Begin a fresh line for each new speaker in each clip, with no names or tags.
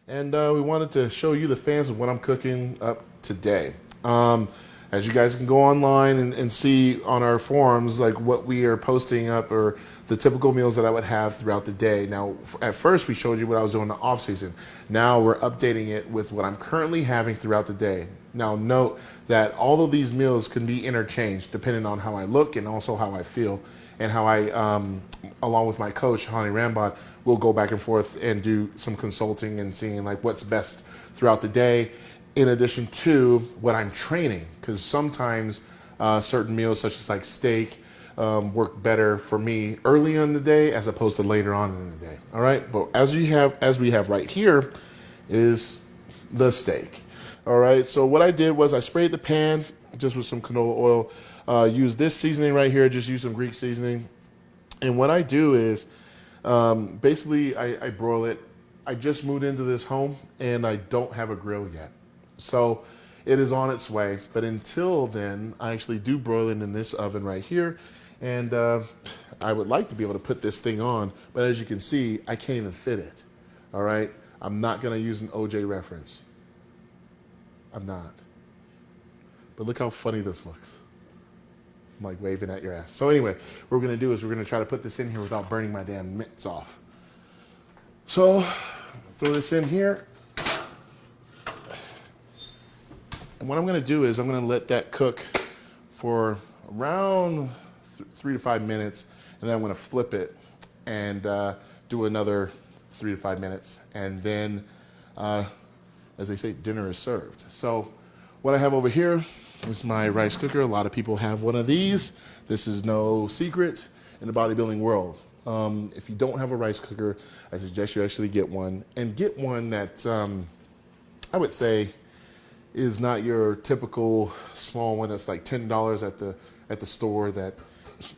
and we wanted to show you the fans of what I'm cooking up today. As you guys can go online and see on our forums, like what we are posting up or the typical meals that I would have throughout the day. Now, at first we showed you what I was doing in the off season. Now we're updating it with what I'm currently having throughout the day. Now note that all of these meals can be interchanged depending on how I look and also how I feel, and how I, along with my coach, Hani Rambod, will go back and forth and do some consulting and seeing like what's best throughout the day, in addition to what I'm training. Because sometimes certain meals such as like steak work better for me early in the day as opposed to later on in the day. All right, but as we have right here is the steak. All right, so what I did was I sprayed the pan just with some canola oil. Use this seasoning right here, just use some Greek seasoning. And what I do is basically I broil it. I just moved into this home and I don't have a grill yet. So it is on its way. But until then, I actually do broil it in this oven right here. And I would like to be able to put this thing on, but as you can see, I can't even fit it. All right, I'm not gonna use an OJ reference. I'm not. But look how funny this looks. I'm like waving at your ass. So anyway, what we're gonna do is we're gonna try to put this in here without burning my damn mitts off. So throw this in here. And what I'm gonna do is I'm gonna let that cook for around 3 to 5 minutes, and then I'm gonna flip it and do another 3 to 5 minutes. And then, as they say, dinner is served. So what I have over here is my rice cooker. A lot of people have one of these. This is no secret in the bodybuilding world. If you don't have a rice cooker, I suggest you actually get one, and get one that I would say is not your typical small one that's like $10 at the store that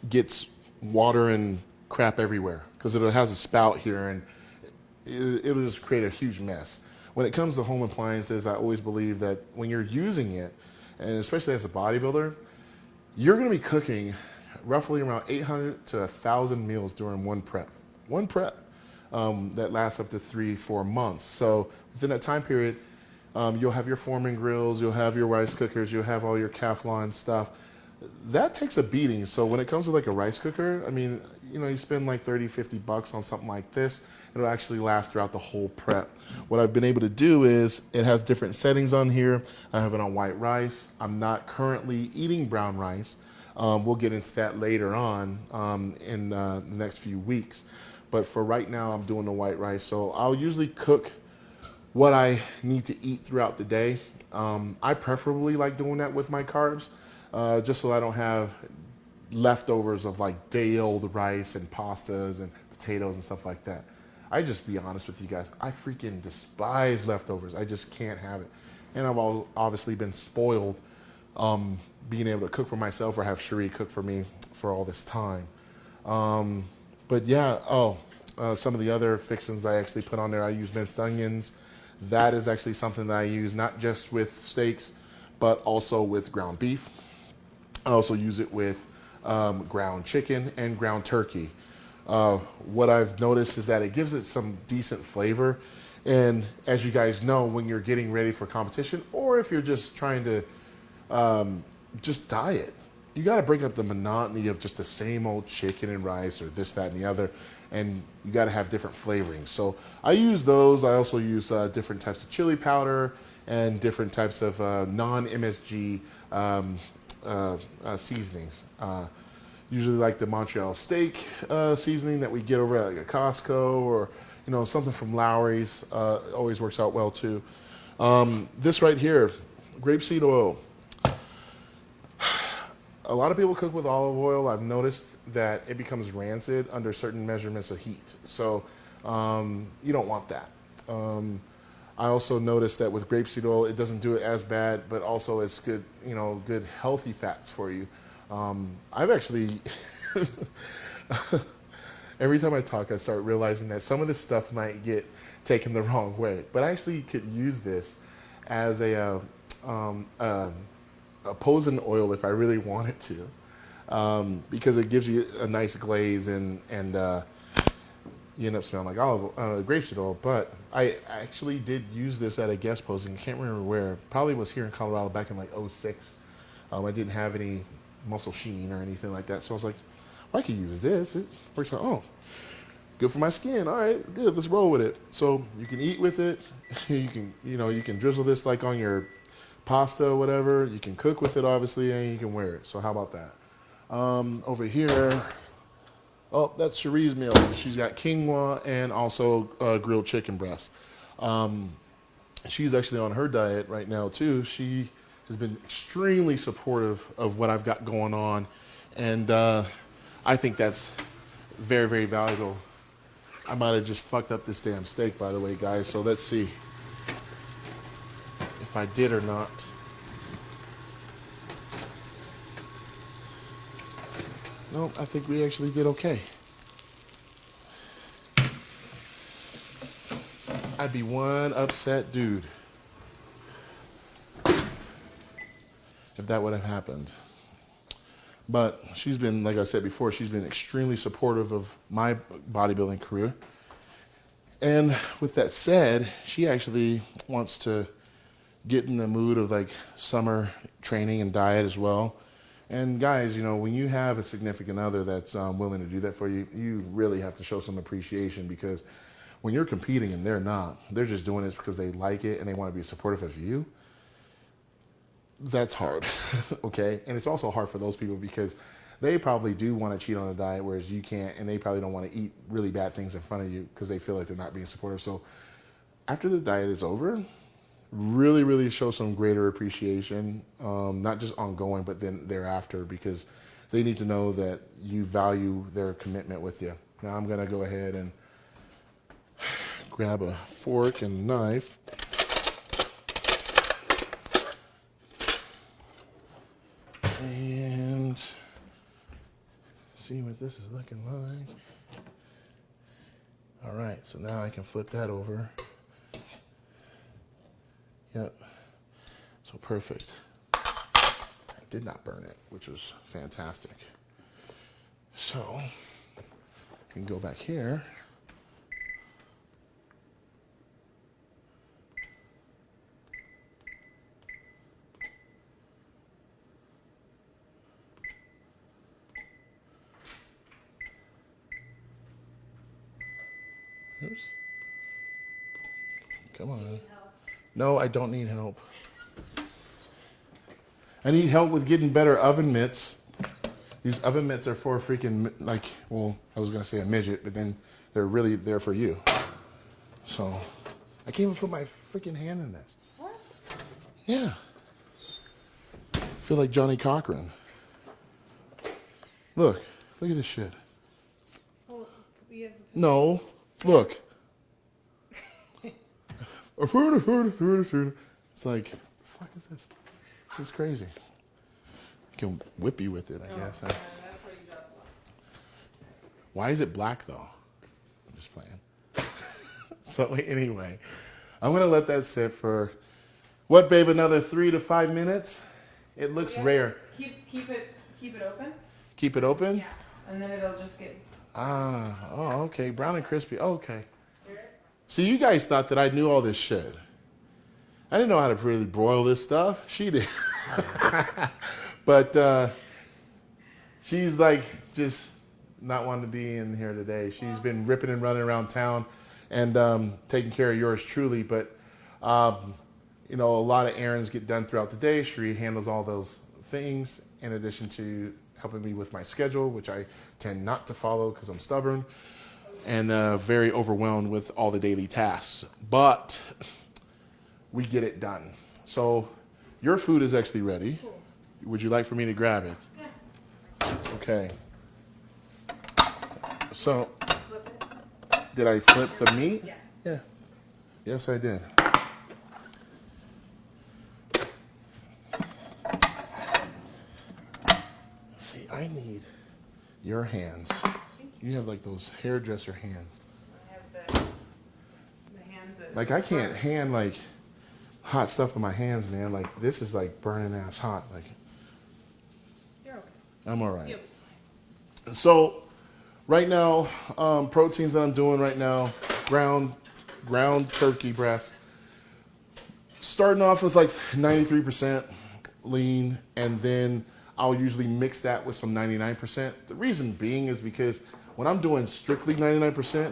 gets water and crap everywhere, because it has a spout here and it'll just create a huge mess. When it comes to home appliances, I always believe that when you're using it, and especially as a bodybuilder, you're going to be cooking roughly around 800 to 1,000 meals during one prep. One prep that lasts up to 3-4 months. So within that time period, you'll have your Foreman grills, you'll have your rice cookers, you'll have all your Calphalon stuff. That takes a beating. So when it comes to like a rice cooker, I mean, you know, you spend like 30, 50 bucks on something like this, it'll actually last throughout the whole prep. What I've been able to do is it has different settings on here. I have it on white rice. I'm not currently eating brown rice. We'll get into that later on in the next few weeks. But for right now, I'm doing the white rice. So I'll usually cook what I need to eat throughout the day. I preferably like doing that with my carbs, just so I don't have leftovers of like day-old rice and pastas and potatoes and stuff like that. I just be honest with you guys, I freaking despise leftovers. I just can't have it. And I've obviously been spoiled being able to cook for myself or have Cherie cook for me for all this time. But yeah, some of the other fixings I actually put on there, I use minced onions. That is actually something that I use not just with steaks, but also with ground beef. I also use it with ground chicken and ground turkey. What I've noticed is that it gives it some decent flavor. And as you guys know, when you're getting ready for competition, or if you're just trying to just diet, you got to break up the monotony of just the same old chicken and rice or this, that, and the other. And you got to have different flavorings. So I use those. I also use different types of chili powder and different types of non-MSG seasonings. Usually like the Montreal steak seasoning that we get over at like a Costco, or you know, something from Lowry's. Always works out well too. This right here, grapeseed oil. A lot of people cook with olive oil. I've noticed that it becomes rancid under certain measurements of heat. So you don't want that. I also noticed that with grapeseed oil, it doesn't do it as bad, but also it's good, you know, good healthy fats for you. I've actually, every time I talk, I start realizing that some of this stuff might get taken the wrong way, but I actually could use this as a opposing oil if I really wanted to, because it gives you a nice glaze and you end up smelling like grapeseed oil. But I actually did use this at a guest posting. I can't remember where. Probably was here in Colorado back in like '06. I didn't have any muscle sheen or anything like that. So I was like, well, I could use this. It works out. Oh, good for my skin. All right, good. Let's roll with it. So you can eat with it. You can drizzle this like on your pasta or whatever. You can cook with it, obviously, and you can wear it. So how about that? Over here, oh, that's Cherie's meal. She's got quinoa and also grilled chicken breast. She's actually on her diet right now too. She has been extremely supportive of what I've got going on, and I think that's very, very valuable. I might have just fucked up this damn steak, by the way, guys. So let's see if I did or not. No, I think we actually did okay. I'd be one upset dude if that would have happened. But she's been, like I said before, she's been extremely supportive of my bodybuilding career. And with that said, she actually wants to get in the mood of like summer training and diet as well. And guys, when you have a significant other that's willing to do that for you, you really have to show some appreciation, because when you're competing and they're not, they're just doing this because they like it and they want to be supportive of you. That's hard, okay? And it's also hard for those people because they probably do want to cheat on a diet, whereas you can't, and they probably don't want to eat really bad things in front of you because they feel like they're not being supportive. So after the diet is over, really, really show some greater appreciation, not just ongoing, but then thereafter, because they need to know that you value their commitment with you. Now I'm gonna go ahead and grab a fork and knife. And see what this is looking like. All right, so now I can flip that over. Yep, so perfect. I did not burn it, which was fantastic. So, I can go back here. Oops. Come on. No, I don't need help. I need help with getting better oven mitts. These oven mitts are for freaking, like, well, I was going to say a midget, but then they're really there for you. So, I can't even put my freaking hand in this.
What?
Yeah. I feel like Johnny Cochran. Look at this shit.
Well, we have the...
No, look. It's like, the fuck is this? This is crazy. I can whip you with it, I guess.
That's why you got black.
Why is it black, though? I'm just playing. So anyway, I'm going to let that sit for, what, babe, another 3 to 5 minutes? It looks rare.
Keep it open.
Keep it open?
Yeah, and then it'll just get...
Oh, okay. Brown and crispy. Oh, okay. See, you guys thought that I knew all this shit. I didn't know how to really broil this stuff. She did. But she's like just not wanting to be in here today. She's been ripping and running around town and taking care of yours truly. But, a lot of errands get done throughout the day. Sheree handles all those things in addition to helping me with my schedule, which I tend not to follow because I'm stubborn and very overwhelmed with all the daily tasks. But we get it done. So your food is actually ready.
Cool.
Would you like for me to grab it?
Yeah.
Okay. So, did I flip the meat?
Yeah.
Yeah. Yes, I did. See, I need your hands. You have like those hairdresser hands.
I have the hands that...
Like I can't hand like hot stuff with my hands, man. Like this is like burning ass hot. Like
You're okay.
I'm all right.
Yep.
So Right now, proteins that I'm doing right now, ground turkey breast. Starting off with like 93% lean, and then I'll usually mix that with some 99%. The reason being is because when I'm doing strictly 99%,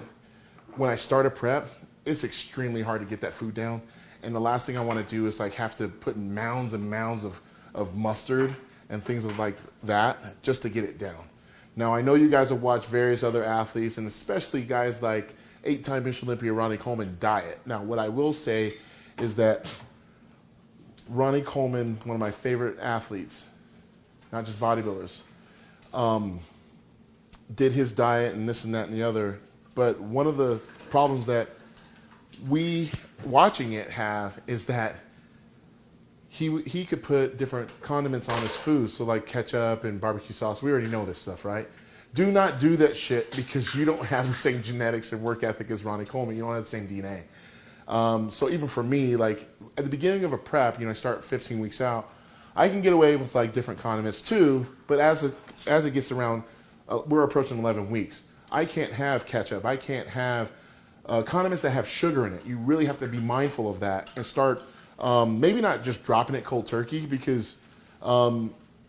when I start a prep, it's extremely hard to get that food down. And the last thing I want to do is like have to put mounds and mounds of mustard and things like that just to get it down. Now, I know you guys have watched various other athletes, and especially guys like 8-time Michelin Olympia Ronnie Coleman diet. Now, what I will say is that Ronnie Coleman, one of my favorite athletes, not just bodybuilders, did his diet and this and that and the other. But one of the problems that we watching it have is that he could put different condiments on his food, so like ketchup and barbecue sauce. We already know this stuff, right? Do not do that shit because you don't have the same genetics and work ethic as Ronnie Coleman. You don't have the same DNA. So even for me, like at the beginning of a prep, I start 15 weeks out, I can get away with like different condiments too, but as it gets around, we're approaching 11 weeks. I can't have ketchup. I can't have condiments that have sugar in it. You really have to be mindful of that and start maybe not just dropping it cold turkey because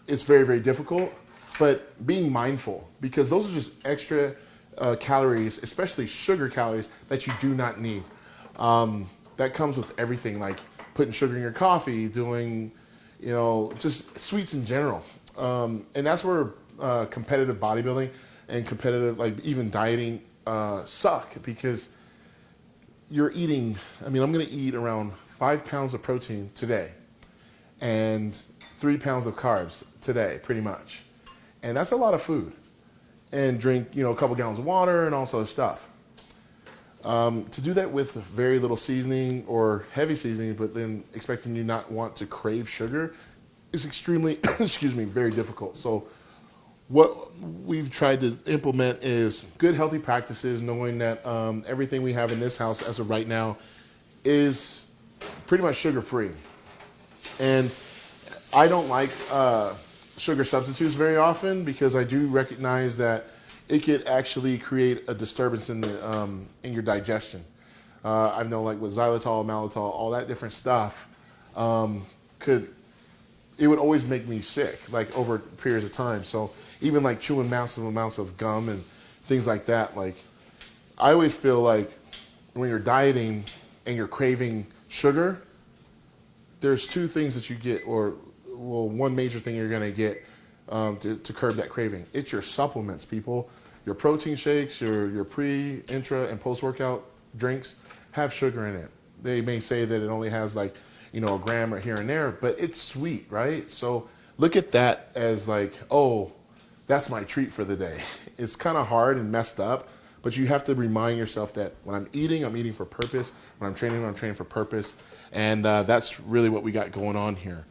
it's very, very difficult, but being mindful because those are just extra calories, especially sugar calories that you do not need. That comes with everything, like putting sugar in your coffee, doing, just sweets in general. And that's where competitive bodybuilding and competitive, like even dieting, suck because you're eating, I'm going to eat around 5 pounds of protein today and 3 pounds of carbs today, pretty much. And that's a lot of food. And drink, a couple gallons of water and all sorts of stuff. To do that with very little seasoning or heavy seasoning, but then expecting you not want to crave sugar is extremely, very difficult. So what we've tried to implement is good, healthy practices, knowing that everything we have in this house as of right now is pretty much sugar-free. And I don't like sugar substitutes very often because I do recognize that it could actually create a disturbance in your digestion. I know, like with xylitol, malitol, all that different stuff, it would always make me sick, like over periods of time. So even like chewing massive amounts of gum and things like that, like I always feel like when you're dieting and you're craving sugar, there's two things that you get, one major thing you're gonna get to curb that craving. It's your supplements, people. Your protein shakes, your pre, intra, and post-workout drinks have sugar in it. They may say that it only has like, a gram or here and there, but it's sweet, right? So look at that as like, oh, that's my treat for the day. It's kind of hard and messed up, but you have to remind yourself that when I'm eating for purpose. When I'm training for purpose. And that's really what we got going on here.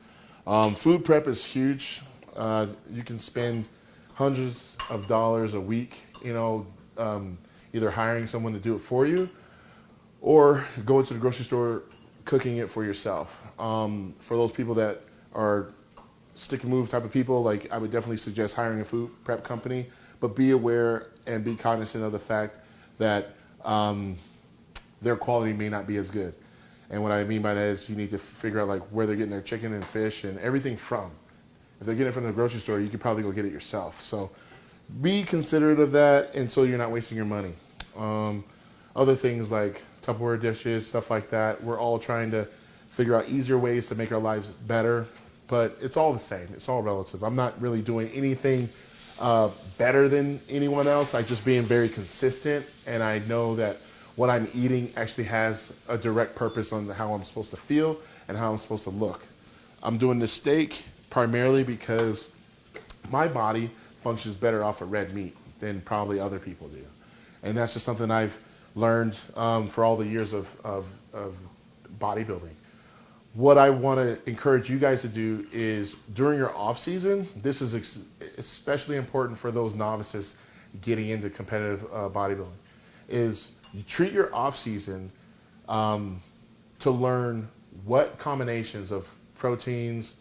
Food prep is huge. You can spend hundreds of dollars a week, either hiring someone to do it for you or go to the grocery store cooking it for yourself. For those people that are stick and move type of people, like I would definitely suggest hiring a food prep company, but be aware and be cognizant of the fact that their quality may not be as good. And what I mean by that is you need to figure out like where they're getting their chicken and fish and everything from. If they're getting it from the grocery store, you could probably go get it yourself. So be considerate of that, and so you're not wasting your money. Other things like Tupperware dishes, stuff like that, we're all trying to figure out easier ways to make our lives better, but it's all the same. It's all relative. I'm not really doing anything better than anyone else. I'm just being very consistent, and I know that what I'm eating actually has a direct purpose on how I'm supposed to feel and how I'm supposed to look. I'm doing this steak primarily because my body functions better off of red meat than probably other people do. And that's just something I've learned for all the years of bodybuilding. What I want to encourage you guys to do is during your off season, this is especially important for those novices getting into competitive bodybuilding, is you treat your off season to learn what combinations of proteins,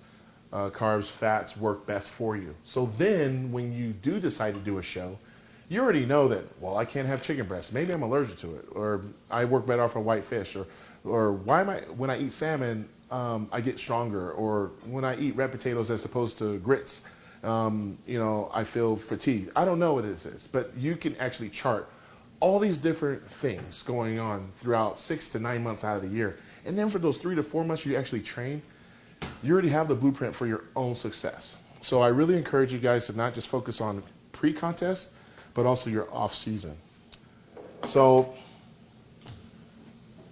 carbs, fats work best for you. So then when you do decide to do a show, you already know that, well, I can't have chicken breast. Maybe I'm allergic to it, or I work better off of white fish, or why am I, when I eat salmon, I get stronger, or when I eat red potatoes as opposed to grits, I feel fatigued. I don't know what this is, but you can actually chart all these different things going on throughout 6 to 9 months out of the year. And then for those 3 to 4 months you actually train, you already have the blueprint for your own success. So I really encourage you guys to not just focus on pre-contest, but also your off season. So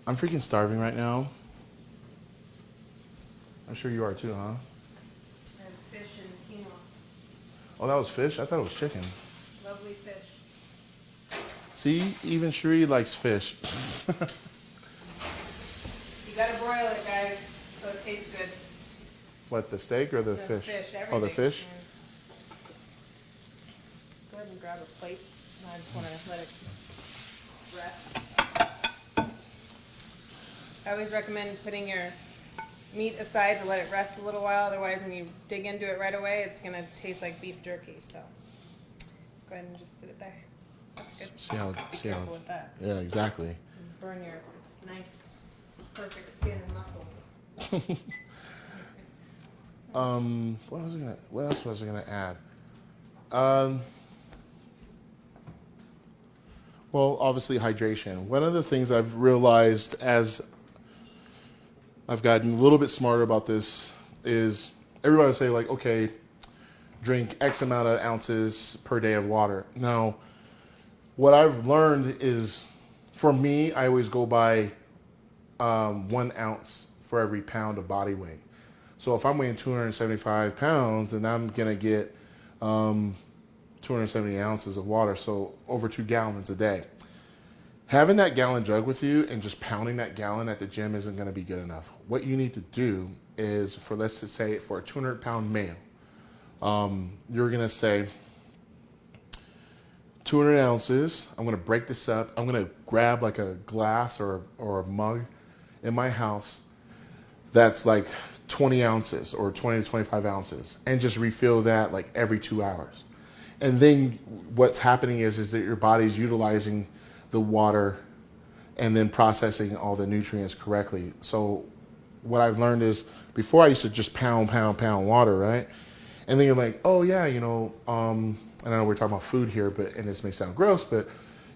I'm freaking starving right now. I'm sure you are too, huh?
I have fish and quinoa.
Oh, that was fish? I thought it was chicken.
Lovely fish.
See, even Cherie likes fish.
You gotta broil it, guys, so it tastes good.
What, the steak or the
The
fish?
fish,
Oh, the
everything.
fish?
Yeah. Go ahead and grab a plate. I just want to let it rest. I always recommend putting your meat aside to let it rest a little while. Otherwise, when you dig into it right away, it's going to taste like beef jerky. So go ahead and just sit it there. That's good. Be careful with that.
Yeah, exactly.
And burn your nice, perfect skin and muscles.
What else was I gonna add? Well, obviously hydration. One of the things I've realized as I've gotten a little bit smarter about this is everybody will say like, okay, drink X amount of ounces per day of water. Now, what I've learned is, for me, I always go by 1 ounce for every pound of body weight. So if I'm weighing 275 pounds, then I'm gonna get 270 ounces of water, so over 2 gallons a day. Having that gallon jug with you and just pounding that gallon at the gym isn't gonna be good enough. What you need to do is, for let's just say for a 200-pound male, you're gonna say 200 ounces. I'm gonna break this up. I'm gonna grab like a glass or a mug in my house that's like 20 ounces or 20 to 25 ounces, and just refill that like every 2 hours. And then what's happening is that your body's utilizing the water and then processing all the nutrients correctly. So what I've learned is, before I used to just pound water, right? And then you're like, oh yeah, I know we're talking about food here, and this may sound gross, but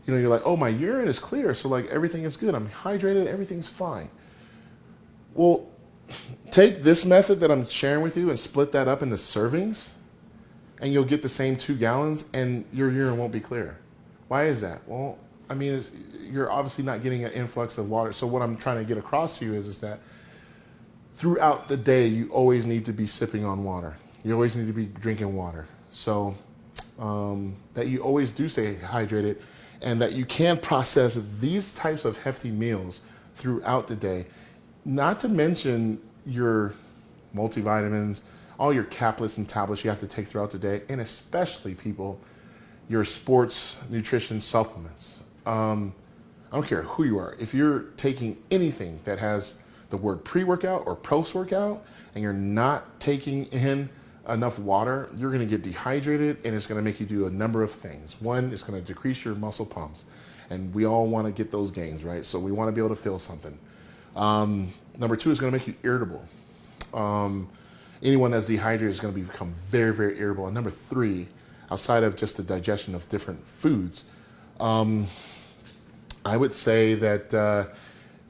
you're like, oh, my urine is clear, so like everything is good. I'm hydrated, everything's fine. Well, take this method that I'm sharing with you and split that up into servings, and you'll get the same 2 gallons, and your urine won't be clear. Why is that? Well, I mean, you're obviously not getting an influx of water. So what I'm trying to get across to you is that throughout the day, you always need to be sipping on water. You always need to be drinking water. So that you always do stay hydrated, and that you can process these types of hefty meals throughout the day. Not to mention your multivitamins, all your caplets and tablets you have to take throughout the day, and especially, people, your sports nutrition supplements. I don't care who you are. If you're taking anything that has the word pre-workout or post-workout and you're not taking in enough water, you're going to get dehydrated, and it's going to make you do a number of things. One, it's going to decrease your muscle pumps, and we all want to get those gains, right? So we want to be able to feel something. Number 2 is going to make you irritable. Anyone that's dehydrated is going to become very, very irritable. And number 3, outside of just the digestion of different foods, I would say that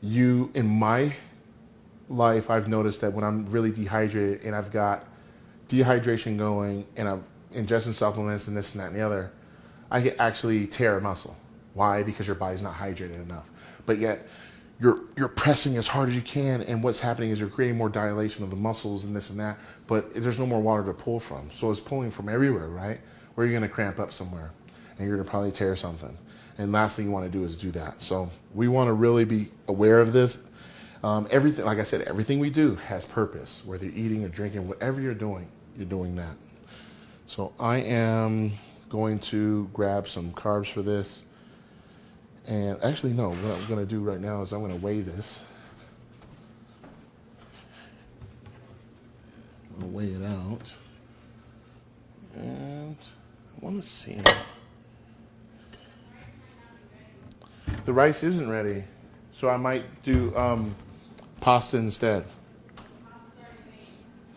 in my life, I've noticed that when I'm really dehydrated and I've got dehydration going and I'm ingesting supplements and this and that and the other, I can actually tear a muscle. Why? Because your body's not hydrated enough. But yet you're pressing as hard as you can, and what's happening is you're creating more dilation of the muscles and this and that, but there's no more water to pull from. So it's pulling from everywhere, right? Where you're going to cramp up somewhere, and you're going to probably tear something. And last thing you want to do is do that. So we want to really be aware of this. Everything, like I said, everything we do has purpose. Whether you're eating or drinking, whatever you're doing that. So I am going to grab some carbs for this. And actually, no, what I'm going to do right now is I'm going to weigh this. I'm going to weigh it out. And I want to see The rice isn't ready, so I might do pasta instead.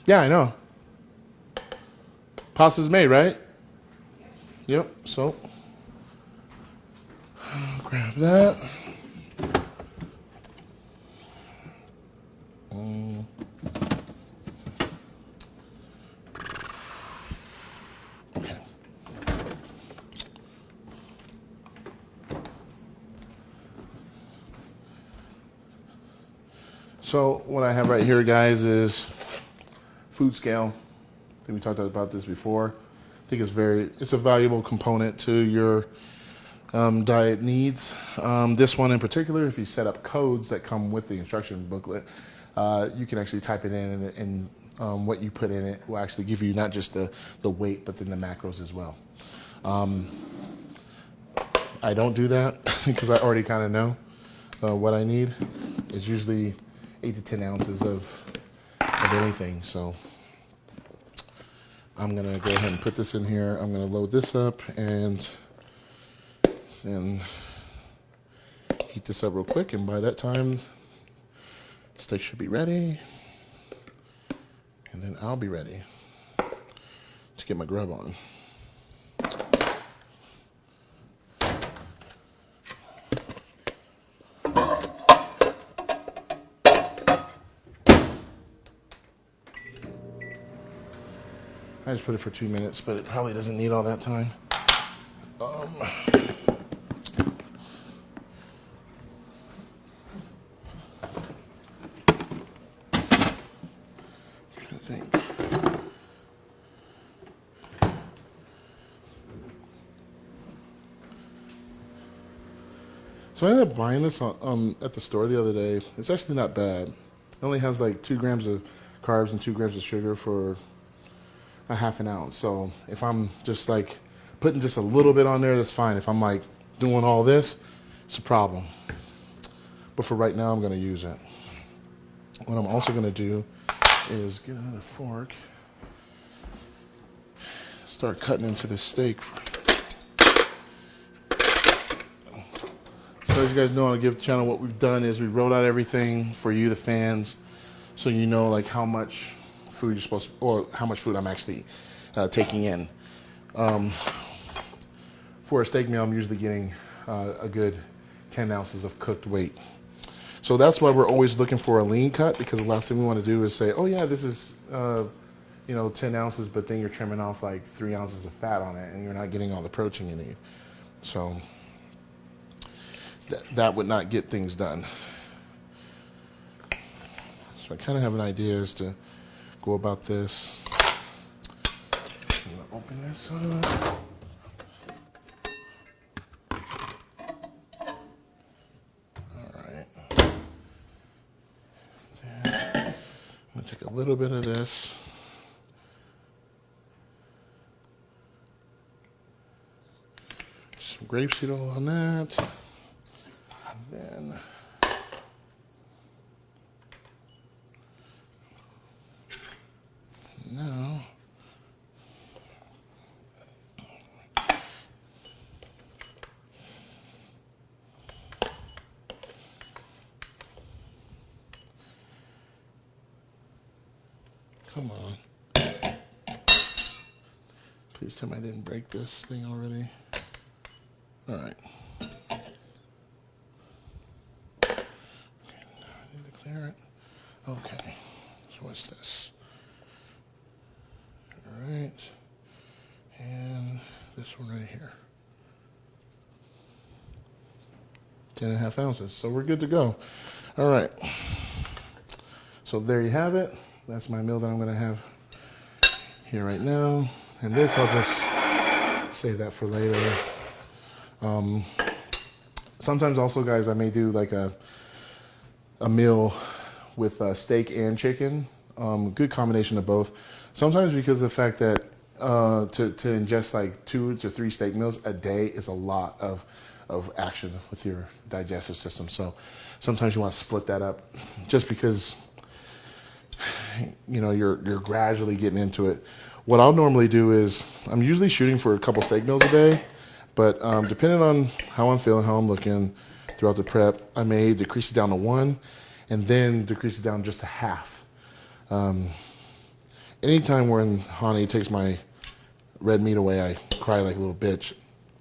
Yeah, I know. Pasta's made, right? Yep, so grab that. Okay. So what I have right here, guys, is food scale. I think we talked about this before. I think it's a valuable component to your diet needs. This one in particular, if you set up codes that come with the instruction booklet, you can actually type it in, and what you put in it will actually give you not just the weight, but then the macros as well. I don't do that because I already kind of know what I need. It's usually 8 to 10 ounces of anything. So I'm gonna go ahead and put this in here. I'm gonna load this up and then heat this up real quick, and by that time, steak should be ready, and then I'll be ready to get my grub on. I just put it for 2 minutes, but it probably doesn't need all that time. I think. So I ended up buying this at the store the other day. It's actually not bad. It only has like 2 grams of carbs and 2 grams of sugar for a half an ounce. So if I'm just like putting just a little bit on there, that's fine. If I'm like doing all this, it's a problem. But for right now, I'm going to use it. What I'm also going to do is get another fork, start cutting into this steak. So as you guys know, on the Gift Channel, what we've done is we wrote out everything for you, the fans, so you know like how much food you're supposed to, or how much food I'm actually taking in. For a steak meal, I'm usually getting a good 10 ounces of cooked weight. So that's why we're always looking for a lean cut, because the last thing we want to do is say, oh yeah, this is 10 ounces, but then you're trimming off like 3 ounces of fat on it, and you're not getting all the protein you need. So that would not get things done. So I kind of have an idea as to go about this. I'm gonna open this up. All right. Then I'm gonna take a little bit of this. Some grapeseed oil on that. And then now come on. Please tell me I didn't break this thing already. All right. Clear it. Okay. So what's this? All right. And this one right here. 10.5 ounces. So we're good to go. All right. So there you have it. That's my meal that I'm going to have here right now. And this, I'll just save that for later. Sometimes also, guys, I may do like a meal with steak and chicken. Good combination of both. Sometimes because of the fact that to ingest like 2 to 3 steak meals a day is a lot of action with your digestive system. So sometimes you want to split that up, just because you're gradually getting into it. What I'll normally do is I'm usually shooting for a couple steak meals a day, but depending on how I'm feeling, how I'm looking, throughout the prep. I may decrease it down to 1 and then decrease it down just to half. Anytime when Hani takes my red meat away, I cry like a little bitch.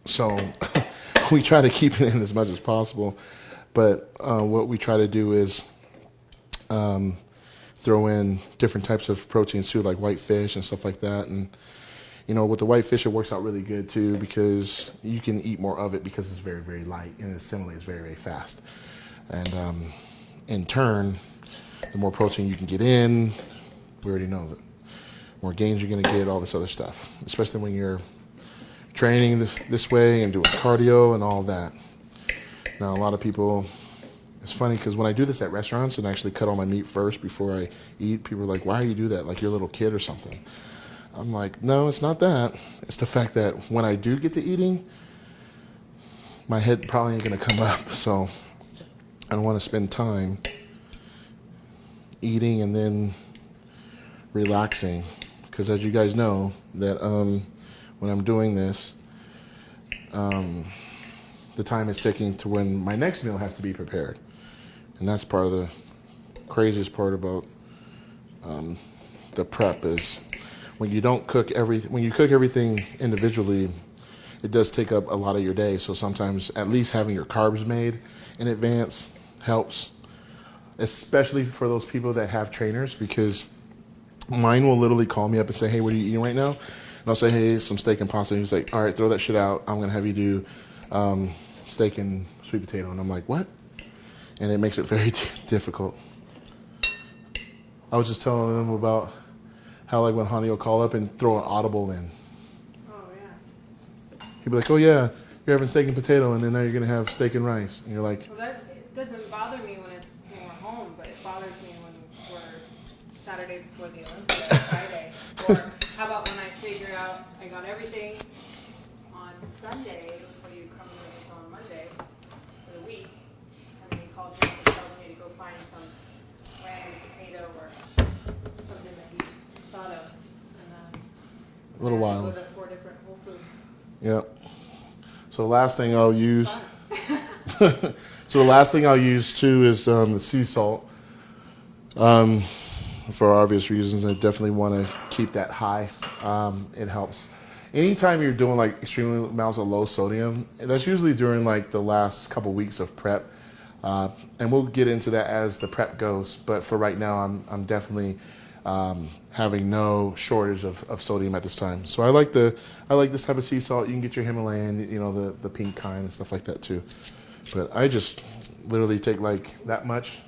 So we try to keep it in as much as possible. But what we try to do is throw in different types of proteins too, like white fish and stuff like that. And you know, with the white fish, it works out really good too because you can eat more of it because it's very, very light and assimilates very, very fast. And in turn, the more protein you can get in, we already know that more gains you're going to get, all this other stuff, especially when you're training this way and doing cardio and all that. Now, a lot of people, it's funny because when I do this at restaurants and I actually cut all my meat first before I eat, people are like, why do you do that? Like you're a little kid or something. I'm like, no, it's not that. It's the fact that when I do get to eating, my head probably ain't going to come up. So I don't want to spend time eating and then relaxing. Because as you guys know, that when I'm doing this, the time is ticking to when my next meal has to be prepared. And that's part of the craziest part about the prep is when you don't cook everything, when you cook everything individually, it does take up a lot of your day. So sometimes at least having your carbs made in advance helps, especially for those people that have trainers, because mine will literally call me up and say, hey, what are you eating right now? And I'll say, hey, some steak and pasta. And he's like, all right, throw that shit out. I'm going to have you do steak and sweet potato. And I'm like, what? And it makes it very difficult. I was just telling them about how, like, when Hani will call up and throw an audible in.
Oh, yeah.
He'd be like, oh, yeah, you're having steak and potato, and then now you're going to have steak and rice. And you're like,
Well, it doesn't bother me when we're home, but it bothers me when we're Saturday before the Olympics, Friday. Or how about when I figure out I got everything on Sunday before you come to on Monday for the week, and then he calls me and tells me to go find some random potato or something that he thought of. And
a little
I
while.
go to 4 different Whole Foods.
Yep. So the last thing I'll use, so the last thing I'll use too is the sea salt. For obvious reasons, I definitely want to keep that high. It helps. Anytime you're doing like extremely amounts of low sodium, that's usually during like the last couple weeks of prep. And we'll get into that as the prep goes. But for right now, I'm definitely having no shortage of sodium at this time. So I like this type of sea salt. You can get your Himalayan, you know, the pink kind and stuff like that too. But I just literally take like that much,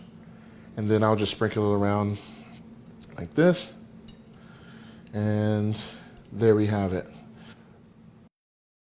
and then I'll just sprinkle it around like this, and there we have it.